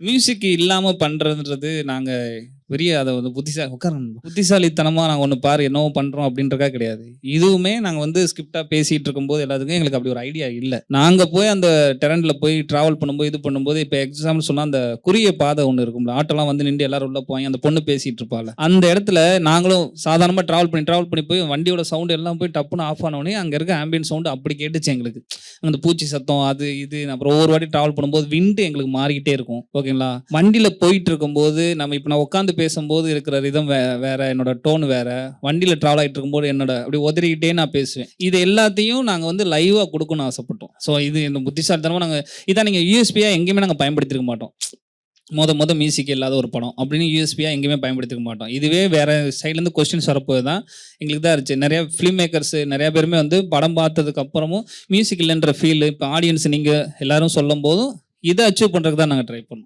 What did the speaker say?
Music இல்லாம பண்றதுன்றது நாங்க பெரிய அத வந்து புத்திசாலித்தனமா நாங்க ஒண்ணு பாரு என்னவோ பண்றோம் அப்படின்றதுக்காக கிடையாது. இதுவுமே நாங்க வந்து ஸ்கிரிப்ட்டா பேசிட்டு இருக்கும்போது எல்லாத்துக்கும் எங்களுக்கு அப்படி ஒரு ஐடியா இல்ல. நாங்க போய் அந்த டெரன்ட்ல போய் டிராவல் பண்ணும்போது, இது பண்ணும்போது இப்ப எக்ஸாம்பிள் சொன்னா அந்த குறுகிய பாதை ஒண்ணு இருக்கும்ல. ஆட்டோலாம் வந்து நின்று எல்லாரும் உள்ள போவாங்க. அந்த பொண்ணு பேசிட்டு இருப்பாள்ல. அந்த இடத்துல நாங்களும் சாதாரணமா டிராவல் பண்ணி போய் வண்டியோட சவுண்ட் எல்லாம் போய் டப்புன்னு ஆஃப் ஆன உடனே அங்க இருக்க ஆம்பியன்ட் சவுண்ட் அப்படி கேட்டுச்சு எங்களுக்கு. அந்த பூச்சி சத்தம் அது இது அப்புறம் ஒவ்வொரு வாட்டி டிராவல் பண்ணும்போது விண்ட் எங்களுக்கு மாறிக்கிட்டே இருக்கும். ஓகேங்களா? வண்டியில போயிட்டு இருக்கும்போது நம்ம இப்ப நான் உட்காந்து பேசும்போது இருக்கிற ரிதம் வேற, என்னோட டோன் வேற. வண்டியில டிராவல் ஆயிட்டு இருக்கும்போது என்னோட அப்படி உதறிக்கிட்டே நான் பேசுவேன். இது எல்லாத்தையும் நாங்க வந்து லைவா குடுக்கணும்னு ஆசைப்பட்டோம். ஸோ இது இந்த புத்திசாலித்தனமா நாங்க இதான் நீங்க யூஎஸ்பியா எங்கேயுமே நாங்க பயன்படுத்தியிருக்க மாட்டோம். மொத மியூசிக் இல்லாத ஒரு படம் அப்படின்னு யூஎஸ்பியா எங்கேயுமே பயன்படுத்திக்க மாட்டோம். இதுவே வேற சைட்லேருந்து கொஸ்டின்ஸ் வரப்போது தான் எங்களுக்கு தான் இருந்துச்சு. நிறைய ஃபிலிம் மேக்கர்ஸ் நிறைய பேருமே வந்து படம் பார்த்ததுக்கு அப்புறமும் மியூசிக் இல்லைன்ற ஃபீல் இப்போ ஆடியன்ஸ் நீங்க எல்லாரும் சொல்லும் போதும் இதை அச்சீவ் பண்றதுக்கு தான் நாங்கள் ட்ரை பண்ணோம்.